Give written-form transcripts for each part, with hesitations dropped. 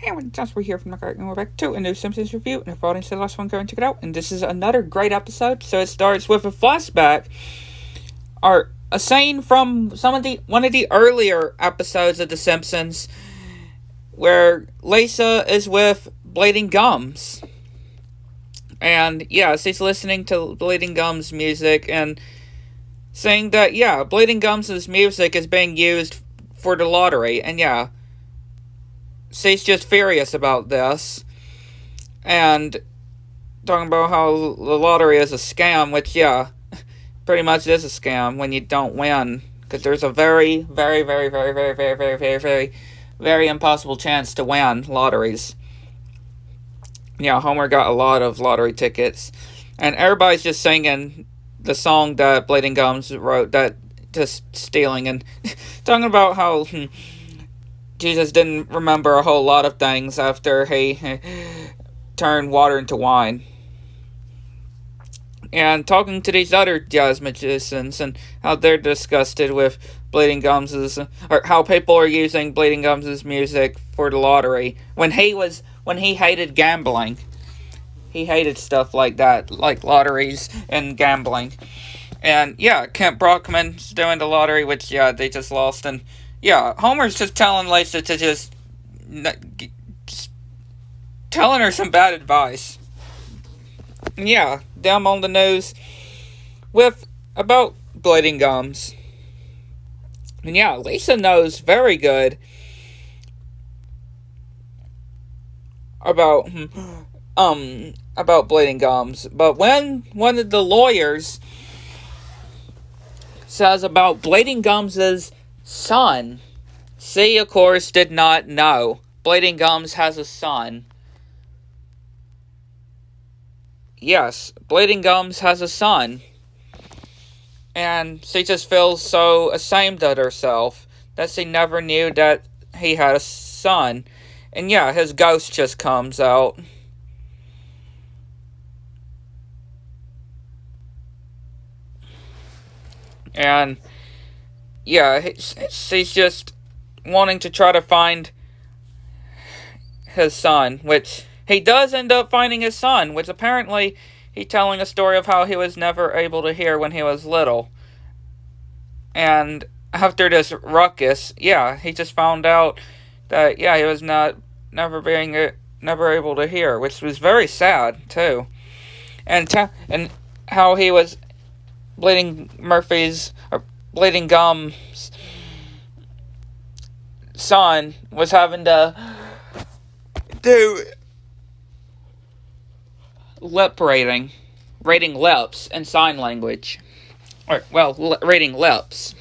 Hey everyone, Josh, we're here from the and we're back to a new Simpsons review. And if you didn't see the last one, go and check it out. And this is another great episode. So it starts with a flashback, or a scene from one of the earlier episodes of The Simpsons, where Lisa is with Bleeding Gums. And yeah, she's listening to Bleeding Gums music and saying that, yeah, Bleeding Gums' music is being used for the lottery. And yeah, she's just furious about this. And talking about how the lottery is a scam, which, yeah, pretty much is a scam when you don't win. Because there's a very, very, very, very, very, very, very, very, very, very impossible chance to win lotteries. Yeah, Homer got a lot of lottery tickets. And everybody's just singing the song that Bleeding Gums wrote, that just stealing and talking about how Jesus didn't remember a whole lot of things after he turned water into wine. And talking to these other jazz magicians and how they're disgusted with Bleeding Gums' or how people are using Bleeding Gums' music for the lottery when he hated gambling. He hated stuff like that, like lotteries and gambling. And yeah, Kent Brockman's doing the lottery, which yeah, they just lost. And yeah, Homer's just telling Lisa to just telling her some bad advice. And yeah, them on the news with about Bleeding Gums. And yeah, Lisa knows very good about Bleeding Gums. But when one of the lawyers says about Bleeding Gums' son, she of course did not know. Bleeding Gums has a son. Yes, Bleeding Gums has a son. And she just feels so ashamed of herself that she never knew that he had a son. And yeah, his ghost just comes out. And yeah, she's just wanting to try to find his son, which he does end up finding his son, which apparently he's telling a story of how he was never able to hear when he was little. And after this ruckus, yeah, he just found out that, yeah, he was never able to hear, which was very sad, too. And how he was Bleeding Gums' son was having to do lip rating lips and sign language. Rating lips.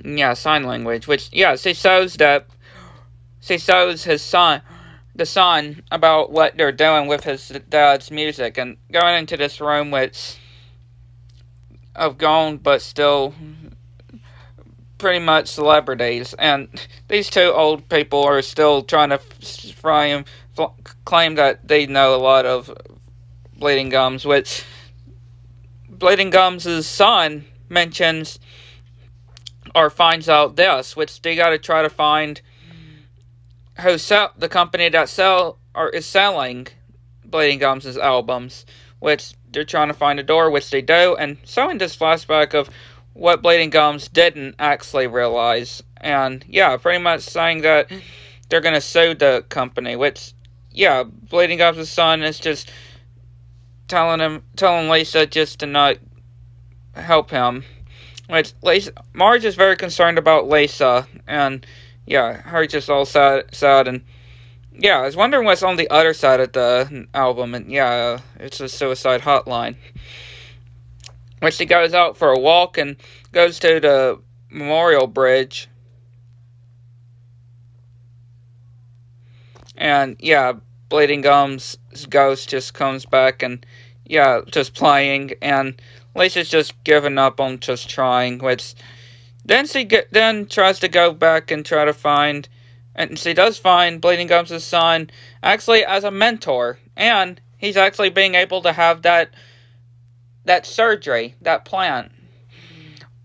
Yeah, sign language, which, yeah, she shows his son, the son, about what they're doing with his dad's music, and going into this room which of gone but still pretty much celebrities, and these two old people are still trying to claim that they know a lot of Bleeding Gums, which Bleeding Gums' son mentions or finds out this, which they gotta try to find the company that is selling Bleeding Gums' albums, which they're trying to find a door, which they do, and showing this flashback of what Bleeding Gums didn't actually realize. And yeah, pretty much saying that they're gonna sue the company, which, yeah, Bleeding Gums' son is just telling Lisa just to not help him. Which Marge is very concerned about Lisa, and yeah, her just all sad, and yeah, I was wondering what's on the other side of the album, and yeah, it's a suicide hotline. Which she goes out for a walk and goes to the Memorial Bridge. And yeah, Bleeding Gums' ghost just comes back and yeah, just playing, and Lisa's just giving up on just trying, which then she tries to go back and try to find, and she does find Bleeding Gums' son actually as a mentor, and he's actually being able to have that surgery, that plant,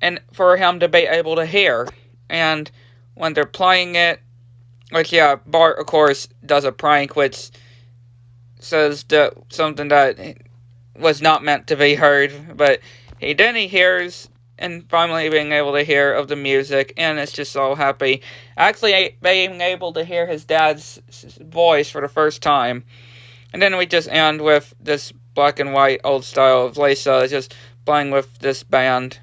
and for him to be able to hear. And when they're playing it. Which, yeah, Bart, of course, does a prank, which says that something that was not meant to be heard, but he hears, and finally being able to hear of the music, and it's just so happy. Actually, being able to hear his dad's voice for the first time. And then we just end with this black and white old style of Lisa just playing with this band,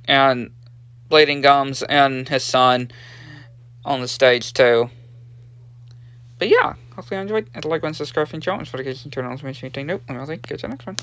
and Bleeding Gums and his son on the stage too. But yeah, hopefully you enjoyed. Hit the like button, subscribe, and join us for the kitchen channel. Nope, I'll see you. Catch you next one.